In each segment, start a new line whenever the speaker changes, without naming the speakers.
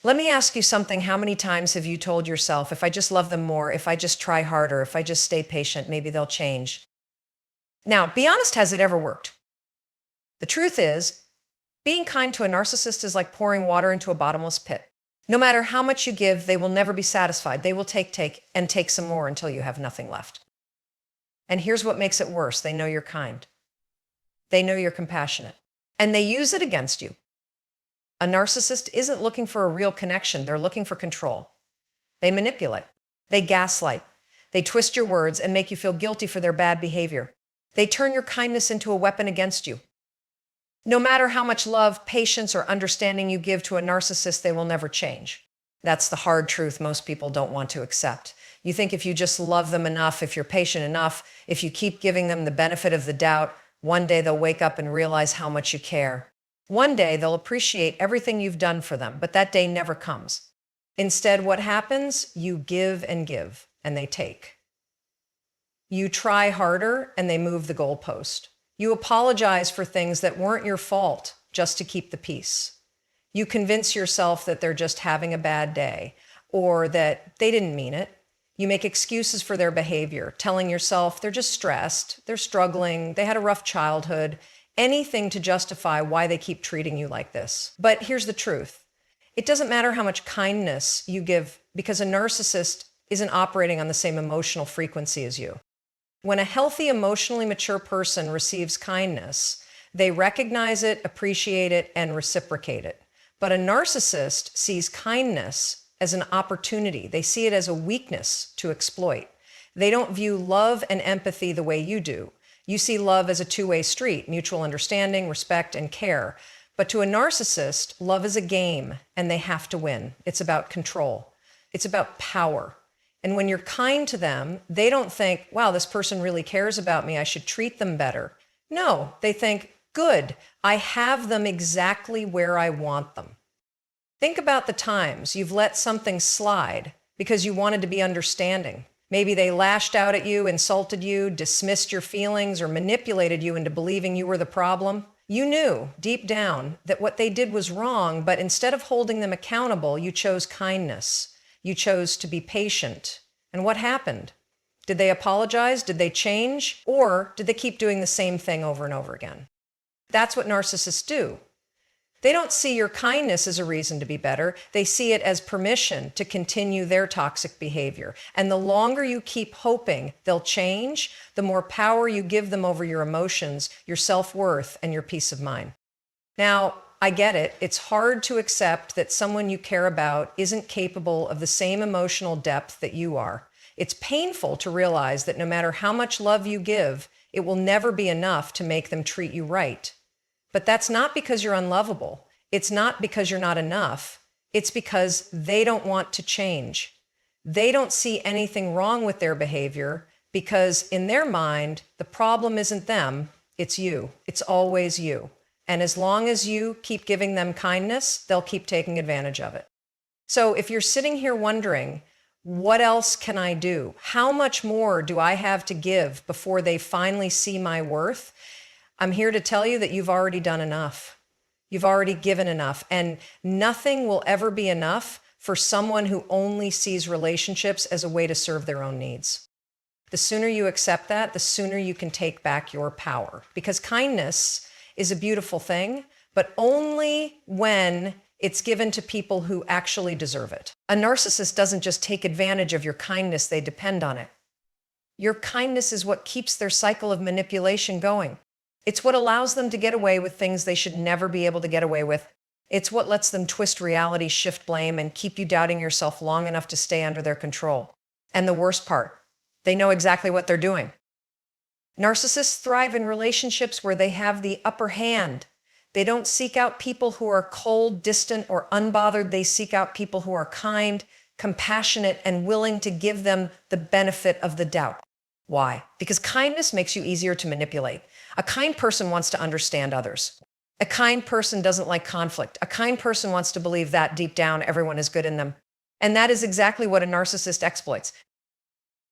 Let me ask you something. How many times have you told yourself, if I just love them more, if I just try harder, if I just stay patient, maybe they'll change? Now, be honest, has it ever worked? The truth is, being kind to a narcissist is like pouring water into a bottomless pit. No matter how much you give, they will never be satisfied. They will take some more until you have nothing left. And here's what makes it worse. They know you're kind. They know you're compassionate. And they use it against you. A narcissist isn't looking for a real connection. They're looking for control. They manipulate. They gaslight. They twist your words and make you feel guilty for their bad behavior. They turn your kindness into a weapon against you. No matter how much love, patience, or understanding you give to a narcissist, they will never change. That's the hard truth most people don't want to accept. You think if you just love them enough, if you're patient enough, if you keep giving them the benefit of the doubt, one day they'll wake up and realize how much you care. One day they'll appreciate everything you've done for them, but that day never comes. Instead, what happens? You give, and they take. You try harder, and they move the goalpost. You apologize for things that weren't your fault just to keep the peace. You convince yourself that they're just having a bad day or that they didn't mean it. You make excuses for their behavior, telling yourself they're just stressed, they're struggling, they had a rough childhood, anything to justify why they keep treating you like this. But here's the truth. It doesn't matter how much kindness you give because a narcissist isn't operating on the same emotional frequency as you. When a healthy, emotionally mature person receives kindness, they recognize it, appreciate it, and reciprocate it. But a narcissist sees kindness as an opportunity. They see it as a weakness to exploit. They don't view love and empathy the way you do. You see love as a two-way street, mutual understanding, respect, and care. But to a narcissist, love is a game, and they have to win. It's about control. It's about power. And when you're kind to them, they don't think, wow, this person really cares about me. I should treat them better. No, they think, good, I have them exactly where I want them. Think about the times you've let something slide because you wanted to be understanding. Maybe they lashed out at you, insulted you, dismissed your feelings, or manipulated you into believing you were the problem. You knew deep down that what they did was wrong, but instead of holding them accountable, you chose kindness. You chose to be patient. And what happened? Did they apologize? Did they change? Or did they keep doing the same thing over and over again? That's what narcissists do. They don't see your kindness as a reason to be better. They see it as permission to continue their toxic behavior. And the longer you keep hoping they'll change, the more power you give them over your emotions, your self-worth, and your peace of mind. Now, I get it. It's hard to accept that someone you care about isn't capable of the same emotional depth that you are. It's painful to realize that no matter how much love you give, it will never be enough to make them treat you right. But that's not because you're unlovable. It's not because you're not enough. It's because they don't want to change. They don't see anything wrong with their behavior because in their mind, the problem isn't them, it's you. It's always you. And as long as you keep giving them kindness, they'll keep taking advantage of it. So if you're sitting here wondering, what else can I do? How much more do I have to give before they finally see my worth? I'm here to tell you that you've already done enough. You've already given enough, and nothing will ever be enough for someone who only sees relationships as a way to serve their own needs. The sooner you accept that, the sooner you can take back your power. Because kindness is a beautiful thing, but only when it's given to people who actually deserve it. A narcissist doesn't just take advantage of your kindness, they depend on it. Your kindness is what keeps their cycle of manipulation going. It's what allows them to get away with things they should never be able to get away with. It's what lets them twist reality, shift blame, and keep you doubting yourself long enough to stay under their control. And the worst part, they know exactly what they're doing. Narcissists thrive in relationships where they have the upper hand. They don't seek out people who are cold, distant, or unbothered. They seek out people who are kind, compassionate, and willing to give them the benefit of the doubt. Why? Because kindness makes you easier to manipulate. A kind person wants to understand others. A kind person doesn't like conflict. A kind person wants to believe that deep down everyone is good in them. And that is exactly what a narcissist exploits.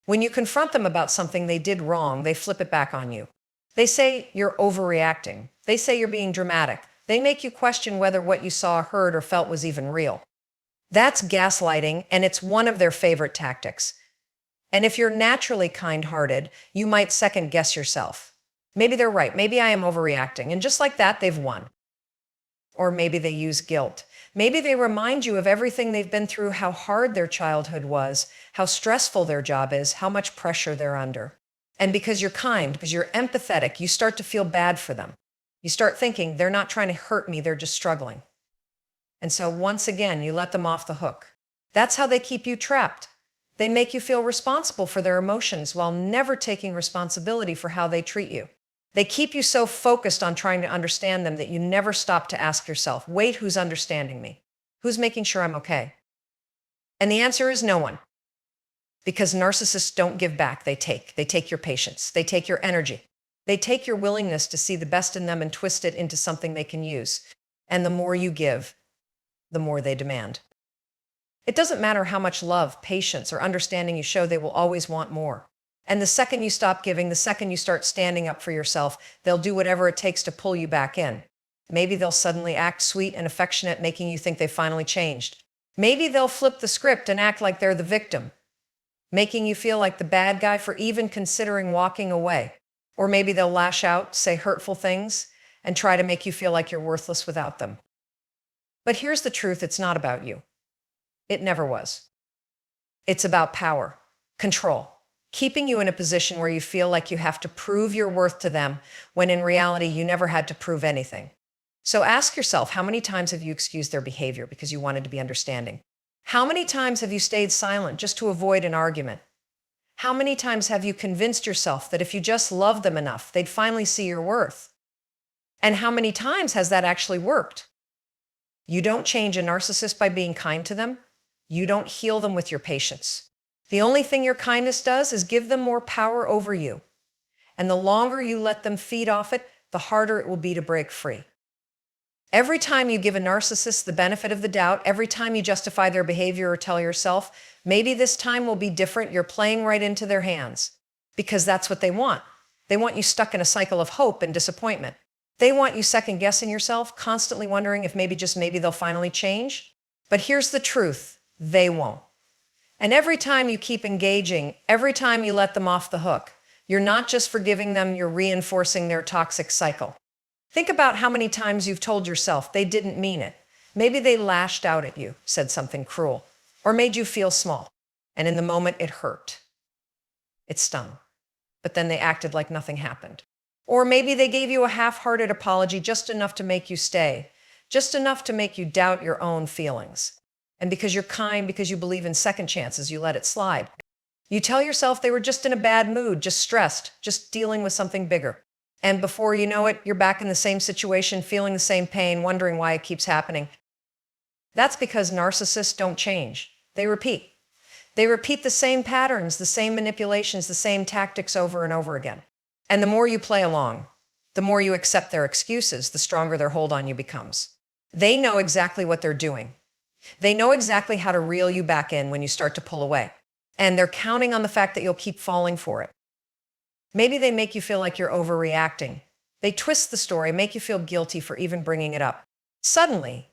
When you confront them about something they did wrong, they flip it back on you. They say you're overreacting. They say you're being dramatic. They make you question whether what you saw, heard, or felt was even real. That's gaslighting, and it's one of their favorite tactics. And if you're naturally kind-hearted, you might second guess yourself. Maybe they're right. Maybe I am overreacting. And just like that, they've won. Or maybe they use guilt. Maybe they remind you of everything they've been through, how hard their childhood was, how stressful their job is, how much pressure they're under. And because you're kind, because you're empathetic, you start to feel bad for them. You start thinking, they're not trying to hurt me, they're just struggling. And so once again, you let them off the hook. That's how they keep you trapped. They make you feel responsible for their emotions while never taking responsibility for how they treat you. They keep you so focused on trying to understand them that you never stop to ask yourself, wait, who's understanding me? Who's making sure I'm okay? And the answer is no one. Because narcissists don't give back, they take. They take your patience. They take your energy. They take your willingness to see the best in them and twist it into something they can use. And the more you give, the more they demand. It doesn't matter how much love, patience, or understanding you show, they will always want more. And the second you stop giving, the second you start standing up for yourself, they'll do whatever it takes to pull you back in. Maybe they'll suddenly act sweet and affectionate, making you think they finally changed. Maybe they'll flip the script and act like they're the victim, making you feel like the bad guy for even considering walking away. Or maybe they'll lash out, say hurtful things, and try to make you feel like you're worthless without them. But here's the truth, it's not about you. It never was. It's about power, control, keeping you in a position where you feel like you have to prove your worth to them, when in reality, you never had to prove anything. So ask yourself, how many times have you excused their behavior because you wanted to be understanding? How many times have you stayed silent just to avoid an argument? How many times have you convinced yourself that if you just loved them enough, they'd finally see your worth? And how many times has that actually worked? You don't change a narcissist by being kind to them. You don't heal them with your patience. The only thing your kindness does is give them more power over you. And the longer you let them feed off it, the harder it will be to break free. Every time you give a narcissist the benefit of the doubt, every time you justify their behavior or tell yourself, maybe this time will be different, you're playing right into their hands. Because that's what they want. They want you stuck in a cycle of hope and disappointment. They want you second-guessing yourself, constantly wondering if maybe, just maybe, they'll finally change. But here's the truth, they won't. And every time you keep engaging, every time you let them off the hook, you're not just forgiving them, you're reinforcing their toxic cycle. Think about how many times you've told yourself they didn't mean it. Maybe they lashed out at you, said something cruel, or made you feel small. And in the moment, it hurt. It stung. But then they acted like nothing happened. Or maybe they gave you a half-hearted apology, just enough to make you stay, just enough to make you doubt your own feelings. And because you're kind, because you believe in second chances, you let it slide. You tell yourself they were just in a bad mood, just stressed, just dealing with something bigger. And before you know it, you're back in the same situation, feeling the same pain, wondering why it keeps happening. That's because narcissists don't change. They repeat. They repeat the same patterns, the same manipulations, the same tactics over and over again. And the more you play along, the more you accept their excuses, the stronger their hold on you becomes. They know exactly what they're doing. They know exactly how to reel you back in when you start to pull away. And they're counting on the fact that you'll keep falling for it. Maybe they make you feel like you're overreacting. They twist the story, make you feel guilty for even bringing it up. Suddenly,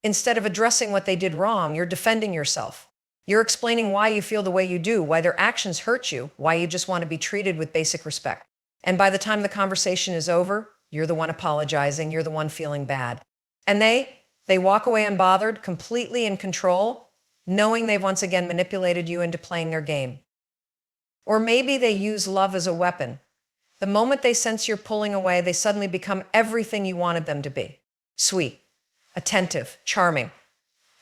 instead of addressing what they did wrong, you're defending yourself. You're explaining why you feel the way you do, why their actions hurt you, why you just want to be treated with basic respect. And by the time the conversation is over, you're the one apologizing, you're the one feeling bad. And they walk away unbothered, completely in control, knowing they've once again manipulated you into playing their game. Or maybe they use love as a weapon. The moment they sense you're pulling away, they suddenly become everything you wanted them to be. Sweet, attentive, charming.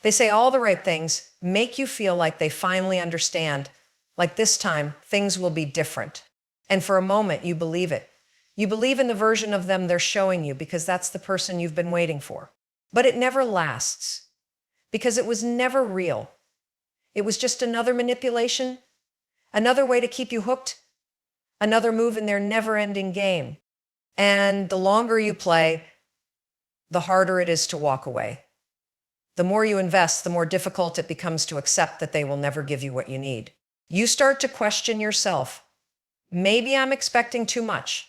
They say all the right things, make you feel like they finally understand, like this time things will be different. And for a moment, you believe it. You believe in the version of them they're showing you because that's the person you've been waiting for. But it never lasts because it was never real. It was just another manipulation, another way to keep you hooked, another move in their never-ending game. And the longer you play, the harder it is to walk away. The more you invest, the more difficult it becomes to accept that they will never give you what you need. You start to question yourself. Maybe I'm expecting too much.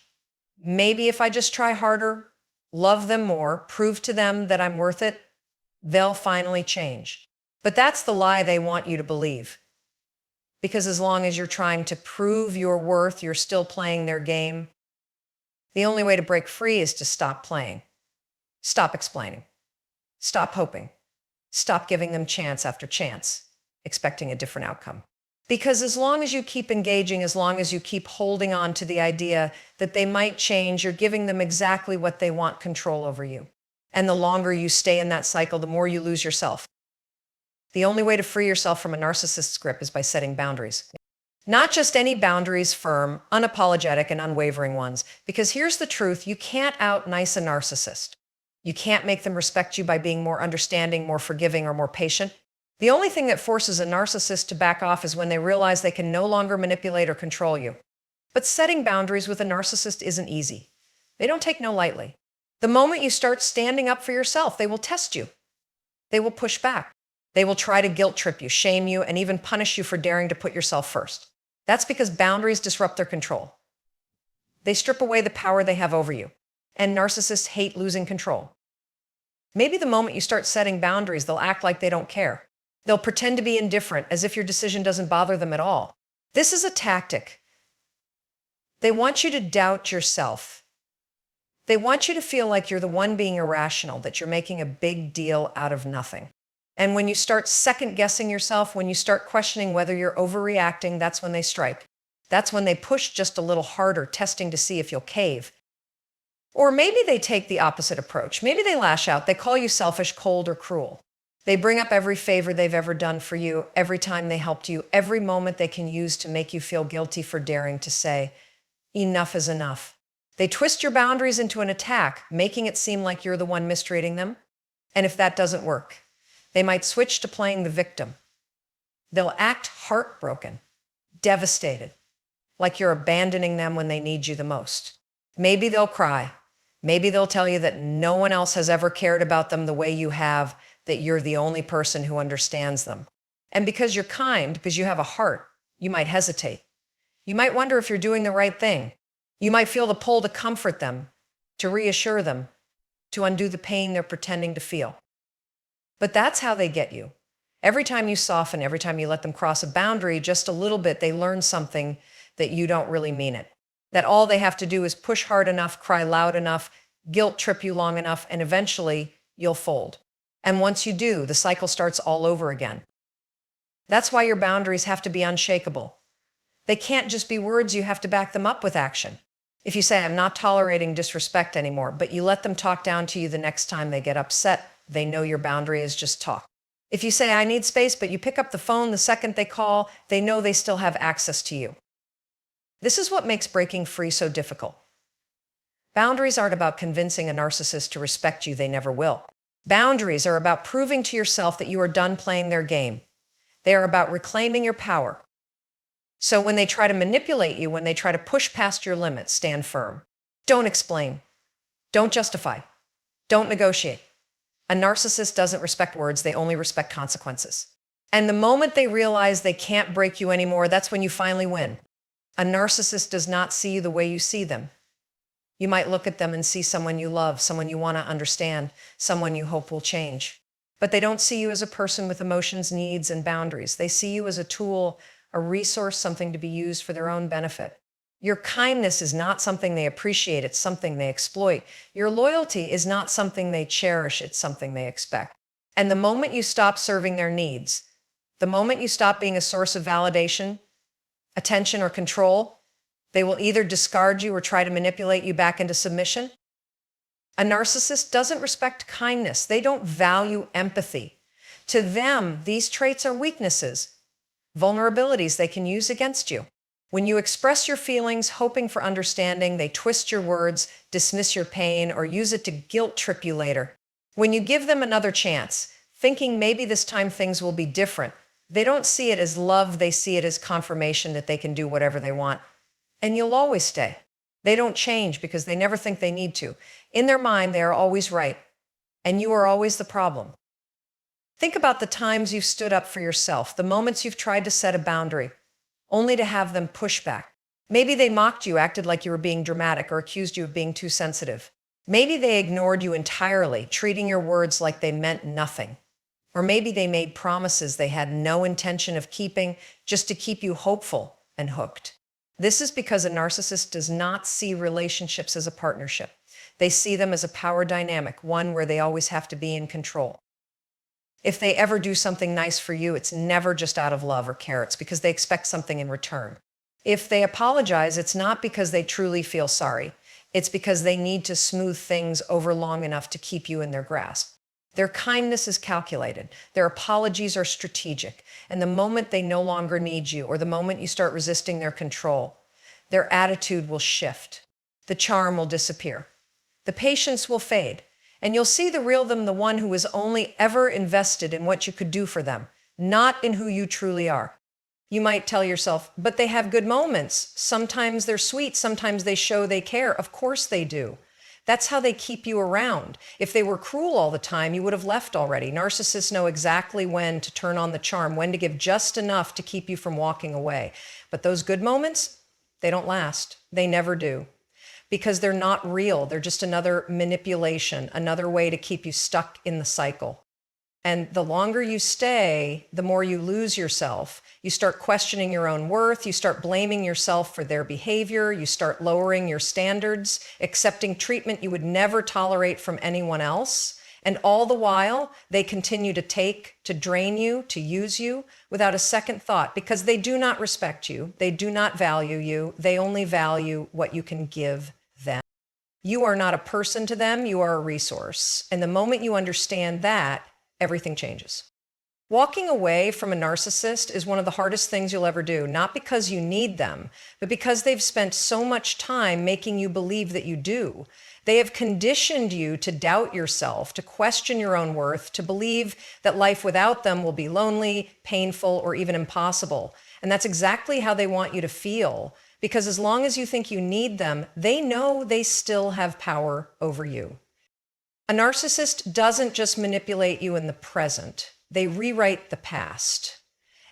Maybe if I just try harder, love them more, prove to them that I'm worth it, they'll finally change. But that's the lie they want you to believe. Because as long as you're trying to prove your worth, you're still playing their game. The only way to break free is to stop playing. Stop explaining. Stop hoping. Stop giving them chance after chance, expecting a different outcome. Because as long as you keep engaging, as long as you keep holding on to the idea that they might change, you're giving them exactly what they want: control over you. And the longer you stay in that cycle, the more you lose yourself. The only way to free yourself from a narcissist's grip is by setting boundaries. Not just any boundaries, firm, unapologetic, and unwavering ones. Because here's the truth: you can't out-nice a narcissist. You can't make them respect you by being more understanding, more forgiving, or more patient. The only thing that forces a narcissist to back off is when they realize they can no longer manipulate or control you. But setting boundaries with a narcissist isn't easy. They don't take no lightly. The moment you start standing up for yourself, they will test you. They will push back. They will try to guilt trip you, shame you, and even punish you for daring to put yourself first. That's because boundaries disrupt their control. They strip away the power they have over you. And narcissists hate losing control. Maybe the moment you start setting boundaries, they'll act like they don't care. They'll pretend to be indifferent, as if your decision doesn't bother them at all. This is a tactic. They want you to doubt yourself. They want you to feel like you're the one being irrational, that you're making a big deal out of nothing. And when you start second-guessing yourself, when you start questioning whether you're overreacting, that's when they strike. That's when they push just a little harder, testing to see if you'll cave. Or maybe they take the opposite approach. Maybe they lash out. They call you selfish, cold, or cruel. They bring up every favor they've ever done for you, every time they helped you, every moment they can use to make you feel guilty for daring to say, enough is enough. They twist your boundaries into an attack, making it seem like you're the one mistreating them. And if that doesn't work, they might switch to playing the victim. They'll act heartbroken, devastated, like you're abandoning them when they need you the most. Maybe they'll cry. Maybe they'll tell you that no one else has ever cared about them the way you have, that you're the only person who understands them. And because you're kind, because you have a heart, you might hesitate. You might wonder if you're doing the right thing. You might feel the pull to comfort them, to reassure them, to undo the pain they're pretending to feel. But that's how they get you. Every time you soften, every time you let them cross a boundary just a little bit, they learn something, that you don't really mean it. That all they have to do is push hard enough, cry loud enough, guilt trip you long enough, and eventually you'll fold. And once you do, the cycle starts all over again. That's why your boundaries have to be unshakable. They can't just be words, you have to back them up with action. If you say, I'm not tolerating disrespect anymore, but you let them talk down to you the next time they get upset, they know your boundary is just talk. If you say, I need space, but you pick up the phone the second they call, they know they still have access to you. This is what makes breaking free so difficult. Boundaries aren't about convincing a narcissist to respect you, they never will. Boundaries are about proving to yourself that you are done playing their game. They are about reclaiming your power. So when they try to manipulate you, when they try to push past your limits, stand firm. Don't explain. Don't justify. Don't negotiate. A narcissist doesn't respect words, they only respect consequences. And the moment they realize they can't break you anymore, that's when you finally win. A narcissist does not see you the way you see them. You might look at them and see someone you love, someone you want to understand, someone you hope will change. But they don't see you as a person with emotions, needs, and boundaries. They see you as a tool, a resource, something to be used for their own benefit. Your kindness is not something they appreciate, it's something they exploit. Your loyalty is not something they cherish, it's something they expect. And the moment you stop serving their needs, the moment you stop being a source of validation, attention, or control, they will either discard you or try to manipulate you back into submission. A narcissist doesn't respect kindness. They don't value empathy. To them, these traits are weaknesses, vulnerabilities they can use against you. When you express your feelings, hoping for understanding, they twist your words, dismiss your pain, or use it to guilt trip you later. When you give them another chance, thinking maybe this time things will be different, they don't see it as love, they see it as confirmation that they can do whatever they want. And you'll always stay. They don't change because they never think they need to. In their mind, they are always right, and you are always the problem. Think about the times you've stood up for yourself, the moments you've tried to set a boundary, only to have them push back. Maybe they mocked you, acted like you were being dramatic, or accused you of being too sensitive. Maybe they ignored you entirely, treating your words like they meant nothing. Or maybe they made promises they had no intention of keeping just to keep you hopeful and hooked. This is because a narcissist does not see relationships as a partnership. They see them as a power dynamic, one where they always have to be in control. If they ever do something nice for you, it's never just out of love or care. It's because they expect something in return. If they apologize, it's not because they truly feel sorry. It's because they need to smooth things over long enough to keep you in their grasp. Their kindness is calculated. Their apologies are strategic. And the moment they no longer need you, or the moment you start resisting their control, their attitude will shift. The charm will disappear. The patience will fade. And you'll see the real them, the one who was only ever invested in what you could do for them, not in who you truly are. You might tell yourself, but they have good moments. Sometimes they're sweet. Sometimes they show they care. Of course they do. That's how they keep you around. If they were cruel all the time, you would have left already. Narcissists know exactly when to turn on the charm, when to give just enough to keep you from walking away. But those good moments, they don't last. They never do. Because they're not real. They're just another manipulation, another way to keep you stuck in the cycle. And the longer you stay, the more you lose yourself. You start questioning your own worth. You start blaming yourself for their behavior. You start lowering your standards, accepting treatment you would never tolerate from anyone else. And all the while, they continue to take, to drain you, to use you without a second thought, because they do not respect you. They do not value you. They only value what you can give them. You are not a person to them. You are a resource. And the moment you understand that, everything changes. Walking away from a narcissist is one of the hardest things you'll ever do, not because you need them, but because they've spent so much time making you believe that you do. They have conditioned you to doubt yourself, to question your own worth, to believe that life without them will be lonely, painful, or even impossible. And that's exactly how they want you to feel, because as long as you think you need them, they know they still have power over you. A narcissist doesn't just manipulate you in the present. They rewrite the past.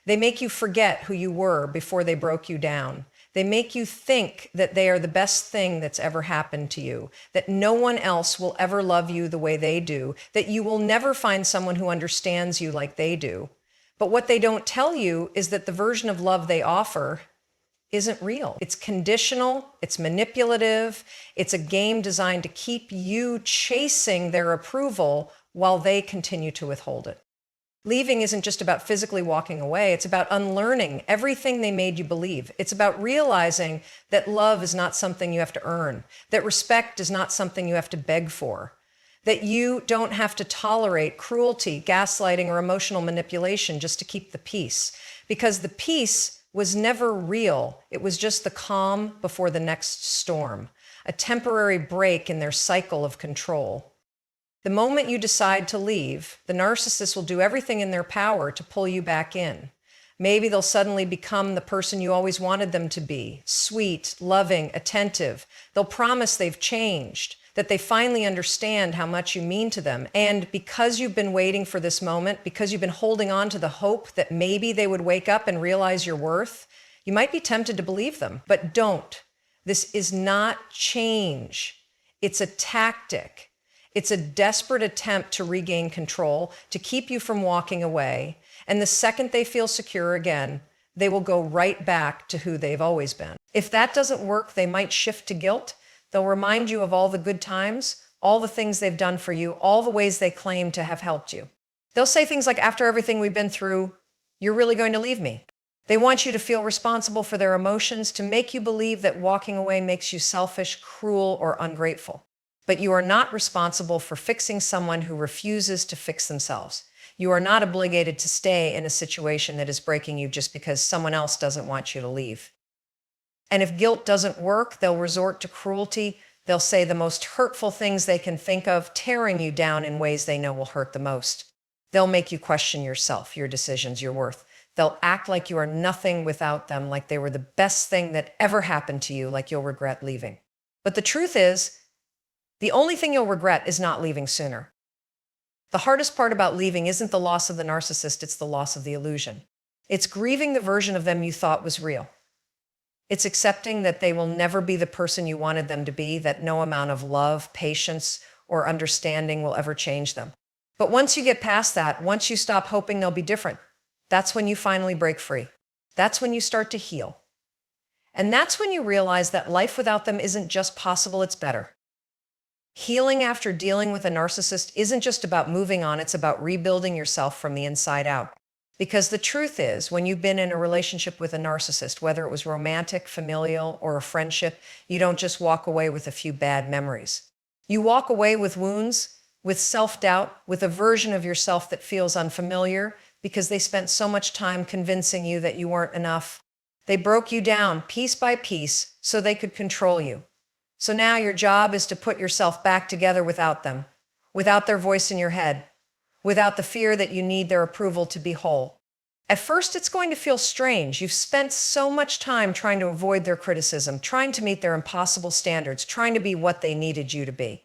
They make you forget who you were before they broke you down. They make you think that they are the best thing that's ever happened to you, that no one else will ever love you the way they do, that you will never find someone who understands you like they do. But what they don't tell you is that the version of love they offer isn't real. It's conditional, it's manipulative, it's a game designed to keep you chasing their approval while they continue to withhold it. Leaving isn't just about physically walking away, it's about unlearning everything they made you believe. It's about realizing that love is not something you have to earn, that respect is not something you have to beg for, that you don't have to tolerate cruelty, gaslighting, or emotional manipulation just to keep the peace, because the peace was never real. It was just the calm before the next storm, a temporary break in their cycle of control. The moment you decide to leave, the narcissist will do everything in their power to pull you back in. Maybe they'll suddenly become the person you always wanted them to be, sweet, loving, attentive. They'll promise they've changed, that they finally understand how much you mean to them. And because you've been waiting for this moment, because you've been holding on to the hope that maybe they would wake up and realize your worth, you might be tempted to believe them, but don't. This is not change. It's a tactic. It's a desperate attempt to regain control, to keep you from walking away. And the second they feel secure again, they will go right back to who they've always been. If that doesn't work, they might shift to guilt. They'll remind you of all the good times, all the things they've done for you, all the ways they claim to have helped you. They'll say things like, after everything we've been through, you're really going to leave me. They want you to feel responsible for their emotions, to make you believe that walking away makes you selfish, cruel, or ungrateful. But you are not responsible for fixing someone who refuses to fix themselves. You are not obligated to stay in a situation that is breaking you just because someone else doesn't want you to leave. And if guilt doesn't work, they'll resort to cruelty. They'll say the most hurtful things they can think of, tearing you down in ways they know will hurt the most. They'll make you question yourself, your decisions, your worth. They'll act like you are nothing without them, like they were the best thing that ever happened to you, like you'll regret leaving. But the truth is, the only thing you'll regret is not leaving sooner. The hardest part about leaving isn't the loss of the narcissist, it's the loss of the illusion. It's grieving the version of them you thought was real. It's accepting that they will never be the person you wanted them to be, that no amount of love, patience, or understanding will ever change them. But once you get past that, once you stop hoping they'll be different, that's when you finally break free. That's when you start to heal. And that's when you realize that life without them isn't just possible, it's better. Healing after dealing with a narcissist isn't just about moving on, it's about rebuilding yourself from the inside out. Because the truth is, when you've been in a relationship with a narcissist, whether it was romantic, familial, or a friendship, you don't just walk away with a few bad memories. You walk away with wounds, with self-doubt, with a version of yourself that feels unfamiliar because they spent so much time convincing you that you weren't enough. They broke you down piece by piece so they could control you. So now your job is to put yourself back together without them, without their voice in your head, without the fear that you need their approval to be whole. At first, it's going to feel strange. You've spent so much time trying to avoid their criticism, trying to meet their impossible standards, trying to be what they needed you to be.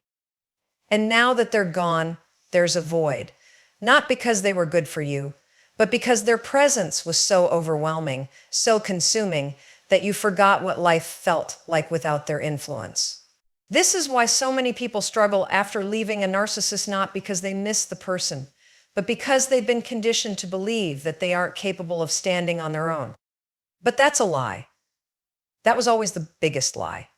And now that they're gone, there's a void. Not because they were good for you, but because their presence was so overwhelming, so consuming, that you forgot what life felt like without their influence. This is why so many people struggle after leaving a narcissist, not because they miss the person, but because they've been conditioned to believe that they aren't capable of standing on their own. But that's a lie. That was always the biggest lie.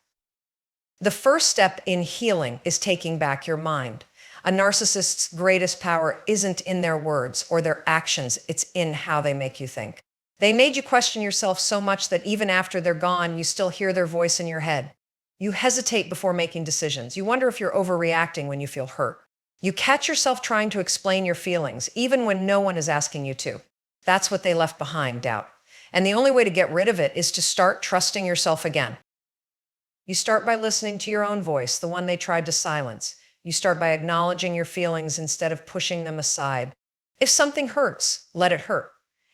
The first step in healing is taking back your mind. A narcissist's greatest power isn't in their words or their actions, it's in how they make you think. They made you question yourself so much that even after they're gone, you still hear their voice in your head. You hesitate before making decisions. You wonder if you're overreacting when you feel hurt. You catch yourself trying to explain your feelings, even when no one is asking you to. That's what they left behind, doubt. And the only way to get rid of it is to start trusting yourself again. You start by listening to your own voice, the one they tried to silence. You start by acknowledging your feelings instead of pushing them aside. If something hurts, let it hurt.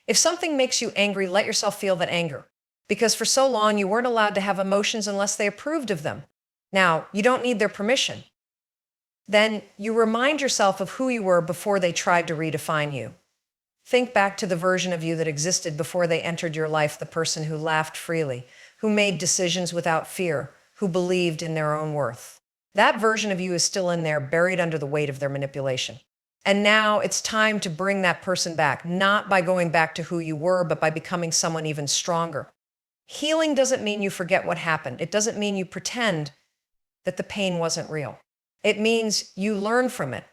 If something makes you angry, let yourself feel that anger. Because for so long, you weren't allowed to have emotions unless they approved of them. Now, you don't need their permission. Then you remind yourself of who you were before they tried to redefine you. Think back to the version of you that existed before they entered your life, the person who laughed freely, who made decisions without fear, who believed in their own worth. That version of you is still in there, buried under the weight of their manipulation. And now it's time to bring that person back, not by going back to who you were, but by becoming someone even stronger. Healing doesn't mean you forget what happened. It doesn't mean you pretend that the pain wasn't real. It means you learn from it.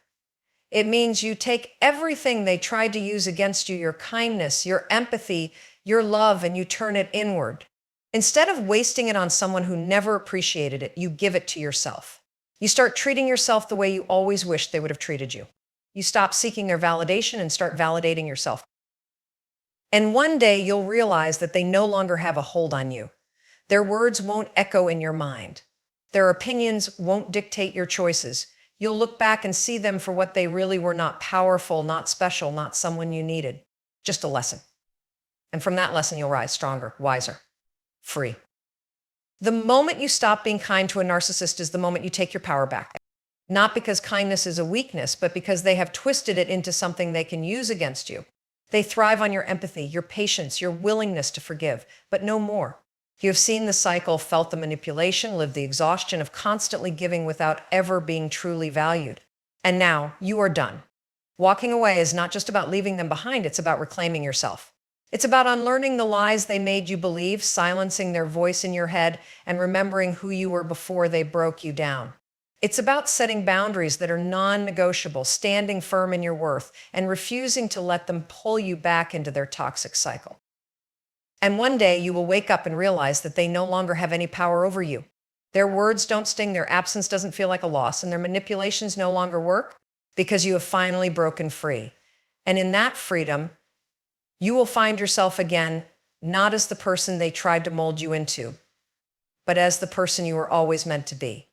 It means you take everything they tried to use against you, your kindness, your empathy, your love, and you turn it inward. Instead of wasting it on someone who never appreciated it, you give it to yourself. You start treating yourself the way you always wished they would have treated you. You stop seeking their validation and start validating yourself. And one day you'll realize that they no longer have a hold on you. Their words won't echo in your mind. Their opinions won't dictate your choices. You'll look back and see them for what they really were: not powerful, not special, not someone you needed. Just a lesson. And from that lesson, you'll rise stronger, wiser, free. The moment you stop being kind to a narcissist is the moment you take your power back. Not because kindness is a weakness, but because they have twisted it into something they can use against you. They thrive on your empathy, your patience, your willingness to forgive, but no more. You have seen the cycle, felt the manipulation, lived the exhaustion of constantly giving without ever being truly valued. And now you are done. Walking away is not just about leaving them behind, it's about reclaiming yourself. It's about unlearning the lies they made you believe, silencing their voice in your head, and remembering who you were before they broke you down. It's about setting boundaries that are non-negotiable, standing firm in your worth, and refusing to let them pull you back into their toxic cycle. And one day you will wake up and realize that they no longer have any power over you. Their words don't sting, their absence doesn't feel like a loss, and their manipulations no longer work because you have finally broken free. And in that freedom, you will find yourself again, not as the person they tried to mold you into, but as the person you were always meant to be.